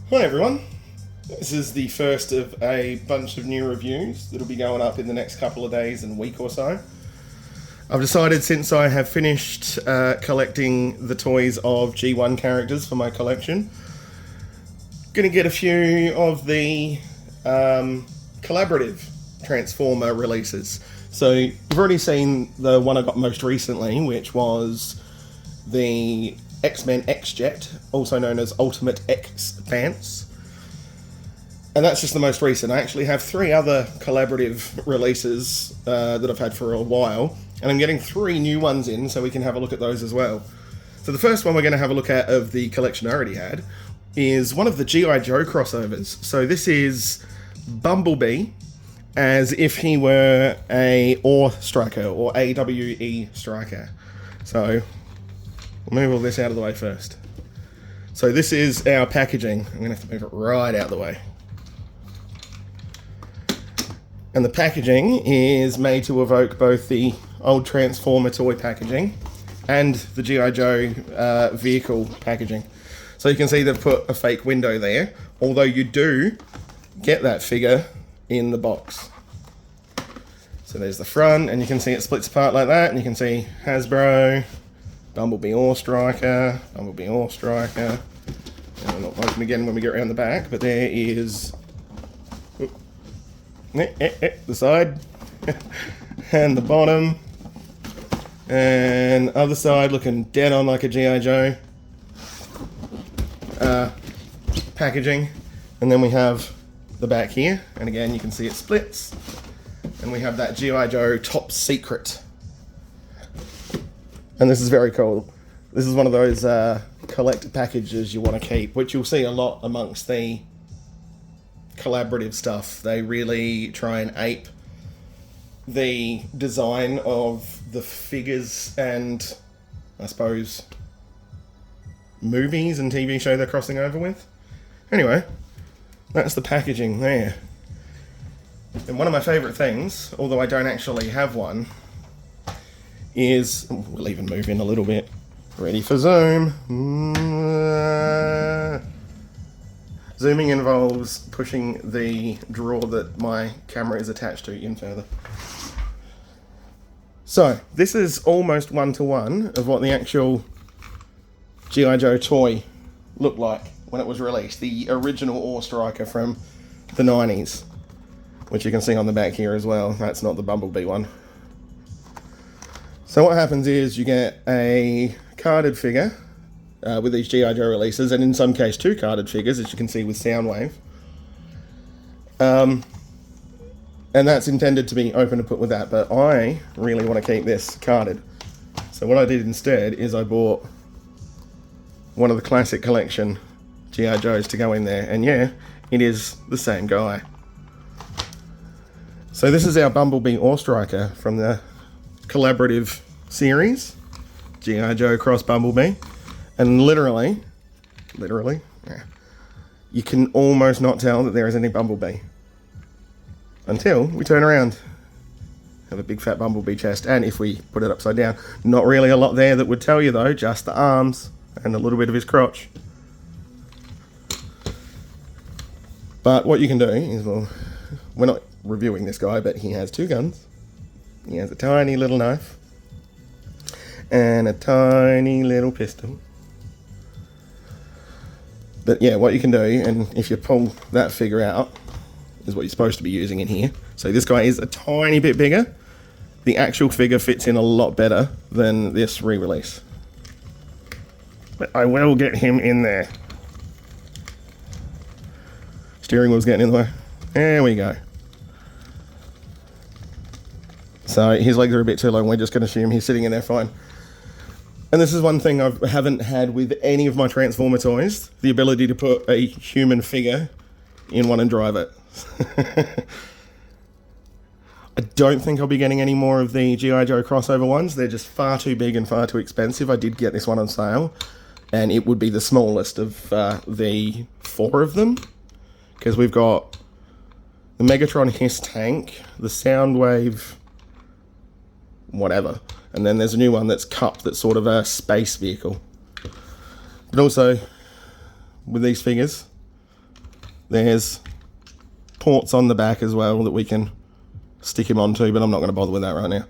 Hi everyone, this is the first of a bunch of new reviews that'll be going up in the next couple of days and week or so. I've decided, since I have finished collecting the toys of G1 characters for my collection, going to get a few of the collaborative Transformer releases. So you've already seen the one I got most recently, which was the X-Men X-Jet, also known as Ultimate X-Pants. And that's just the most recent. I actually have 3 other collaborative releases that I've had for a while, and I'm getting 3 new ones in so we can have a look at those as well. So the first one we're going to have a look at of the collection I already had is one of the G.I. Joe crossovers. So this is Bumblebee, as if he were a AWE striker, or A.W.E striker. So we'll move all this out of the way first. So this is our packaging. I'm going to have to move it right out of the way. And the packaging is made to evoke both the old Transformer toy packaging and the G.I. Joe vehicle packaging. So you can see they've put a fake window there, although you do get that figure in the box. So there's the front, and you can see it splits apart like that, and you can see Hasbro, Bumblebee AWE striker, Bumblebee AWE striker. And I'll not open again when we get around the back, but there is the side and the bottom, and other side looking dead on like a G.I. Joe packaging. And then we have the back here, and again you can see it splits, and we have that G.I. Joe Top Secret. And this is very cool. This is one of those collector packages you want to keep, which you'll see a lot amongst the collaborative stuff. They really try and ape the design of the figures and, I suppose, movies and TV show they're crossing over with. Anyway, that's the packaging there. And one of my favourite things, although I don't actually have one, is, we'll even move in a little bit, ready for zoom. Zooming involves pushing the drawer that my camera is attached to in further. So, this is almost one-to-one of what the actual G.I. Joe toy looked like when it was released. The original AWE striker from the 90s, which you can see on the back here as well. That's not the Bumblebee one. So what happens is you get a carded figure with these G.I. Joe releases, and in some case 2 carded figures, as you can see with Soundwave. And that's intended to be open to put with that, but I really want to keep this carded. So what I did instead is I bought one of the classic collection G.I. Joes to go in there, and yeah, it is the same guy. So this is our Bumblebee AWE striker from the collaborative series, G.I. Joe Cross Bumblebee. And literally, yeah, you can almost not tell that there is any Bumblebee until we turn around. Have a big fat Bumblebee chest, and if we put it upside down, not really a lot there that would tell you though, just the arms and a little bit of his crotch. But what you can do is, well, we're not reviewing this guy, but he has 2 guns. He has a tiny little knife and a tiny little pistol. But yeah, what you can do, and if you pull that figure out, is what you're supposed to be using in here. So this guy is a tiny bit bigger. The actual figure fits in a lot better than this re-release. But I will get him in there. Steering wheel's getting in the way. There we go. So his legs are a bit too long. We're just going to assume he's sitting in there fine. And this is one thing I haven't had with any of my Transformer toys, the ability to put a human figure in one and drive it. I don't think I'll be getting any more of the G.I. Joe crossover ones. They're just far too big and far too expensive. I did get this one on sale, and it would be the smallest of the 4 of them, because we've got the Megatron Hiss tank, the Soundwave whatever, and then there's a new one that's Cup, that's sort of a space vehicle. But also, with these figures, There's ports on the back as well that we can stick him onto, but I'm not going to bother with that right now.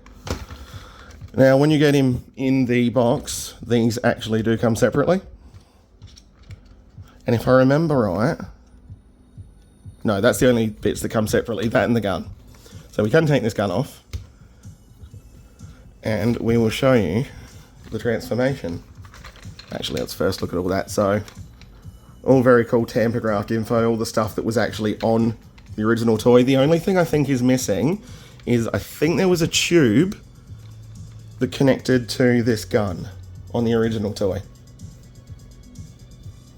Now, when you get him in the box, these actually do come separately. And if I remember right, no, that's the only bits that come separately, that and the gun. So we can take this gun off, and we will show you the transformation. Actually, let's first look at all that. So, all very cool tamper graft info, all the stuff that was actually on the original toy. The only thing I think is missing is I think there was a tube that connected to this gun on the original toy.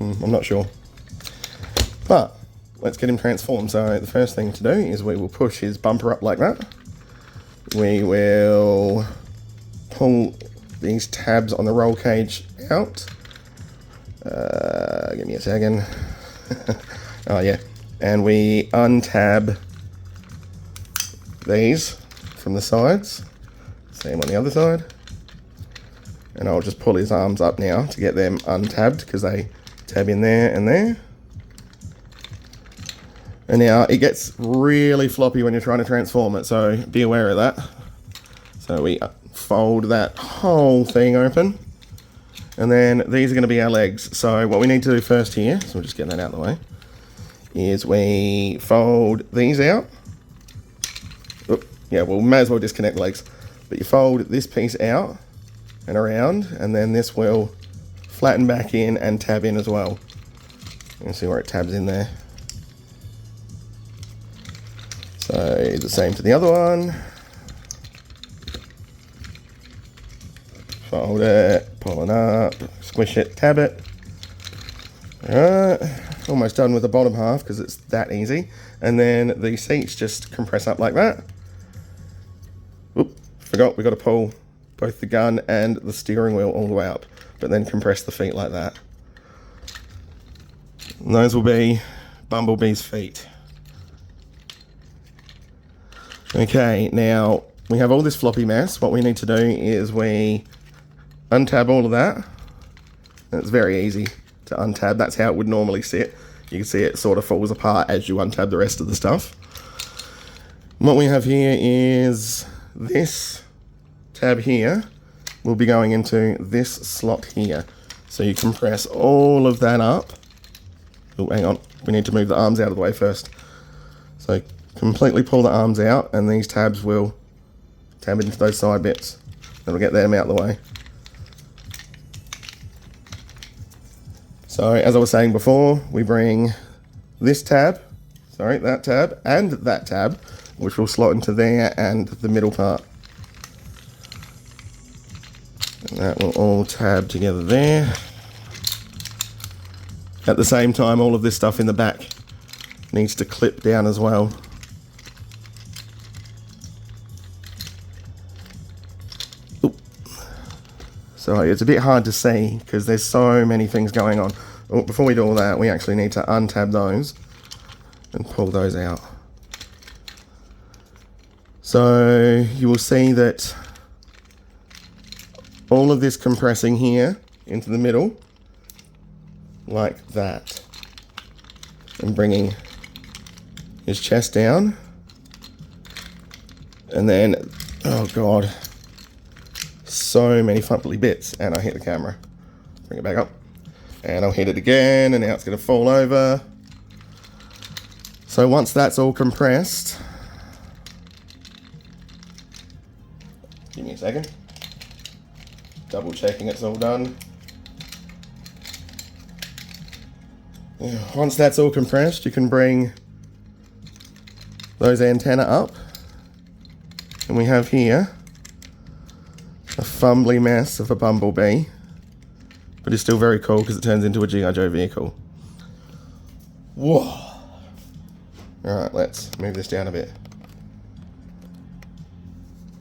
I'm not sure. But let's get him transformed. So the first thing to do is we will push his bumper up like that. We will pull these tabs on the roll cage out. Give me a second. Oh yeah. And we untab these from the sides. Same on the other side. And I'll just pull his arms up now to get them untabbed because they tab in there and there. And now it gets really floppy when you're trying to transform it, so be aware of that. So we fold that whole thing open. And then these are going to be our legs. So what we need to do first here, so we'll just get that out of the way, is we fold these out. Oop, yeah, well, we may as well disconnect the legs. But you fold this piece out and around, and then this will flatten back in and tab in as well. You can see where it tabs in there. So the same for the other one. Fold it, pull it up, squish it, tab it. Alright, almost done with the bottom half because it's that easy. And then the seats just compress up like that. Oop, forgot we got to pull both the gun and the steering wheel all the way up, but then compress the feet like that. And those will be Bumblebee's feet. Okay, now we have all this floppy mess. What we need to do is we untab all of that. It's very easy to untab. That's how it would normally sit. You can see it sort of falls apart as you untab the rest of the stuff. What we have here is this tab here will be going into this slot here. So you compress all of that up. Oh, hang on. We need to move the arms out of the way first. So completely pull the arms out, and these tabs will tab into those side bits. That'll get them out of the way. So as I was saying before, we bring this tab, that tab, and that tab, which will slot into there and the middle part. And that will all tab together there. At the same time, all of this stuff in the back needs to clip down as well. So it's a bit hard to see because there's so many things going on. Oh, before we do all that, we actually need to untab those and pull those out. So you will see that all of this compressing here into the middle, like that, and bringing his chest down, and then, oh god, so many fumbly bits, and I hit the camera. Bring it back up, and I'll hit it again, and now it's going to fall over. So once that's all compressed, give me a second, double checking it's all done. Once that's all compressed, you can bring those antennae up, and we have here a fumbly mess of a Bumblebee, but it's still very cool because it turns into a G.I. Joe vehicle. Whoa! Alright, let's move this down a bit.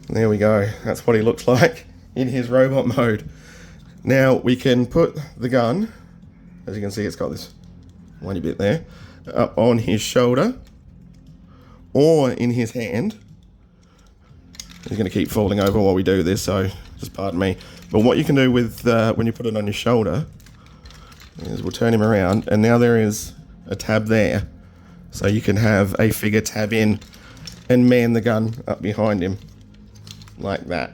There we go. That's what he looks like in his robot mode. Now we can put the gun, as you can see it's got this whiny bit there, up on his shoulder or in his hand. He's going to keep falling over while we do this, so just pardon me. But what you can do with when you put it on your shoulder is we'll turn him around, and now there is a tab there So you can have a figure tab in and man the gun up behind him. Like that.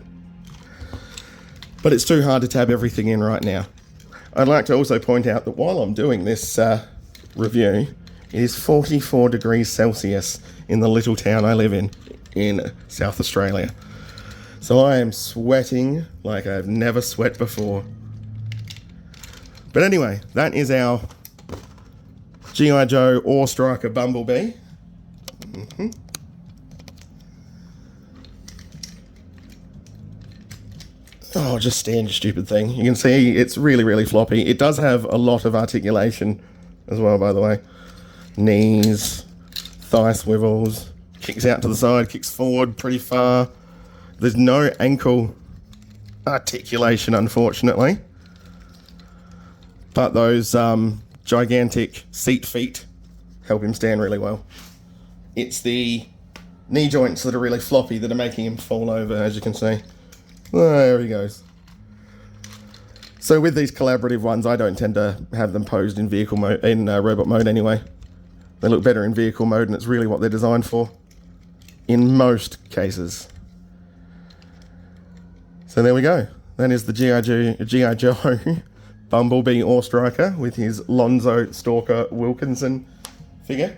But it's too hard to tab everything in right now. I'd like to also point out that while I'm doing this review, it is 44 degrees Celsius in the little town I live in South Australia. So I am sweating like I've never sweat before. But anyway, that is our G.I. Joe Ore Striker Bumblebee. Oh, just stand, you stupid thing. You can see it's really, really floppy. It does have a lot of articulation as well, by the way. Knees, thigh swivels, kicks out to the side, kicks forward pretty far. There's no ankle articulation, unfortunately. But those gigantic seat feet help him stand really well. It's the knee joints that are really floppy that are making him fall over, as you can see. There he goes. So with these collaborative ones, I don't tend to have them posed in vehicle mode, in robot mode anyway. They look better in vehicle mode, and it's really what they're designed for, in most cases. So there we go. That is the G.I. Joe Bumblebee Ore Striker with his Lonzo Stalker Wilkinson figure.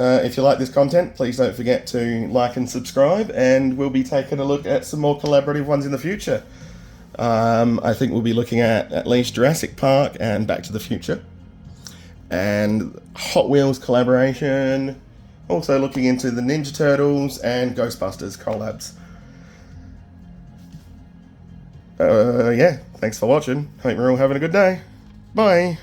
If you like this content, please don't forget to like and subscribe, and we'll be taking a look at some more collaborative ones in the future. I think we'll be looking at least Jurassic Park and Back to the Future, and Hot Wheels collaboration, also looking into the Ninja Turtles and Ghostbusters collabs. Yeah, thanks for watching. Hope you're all having a good day. Bye.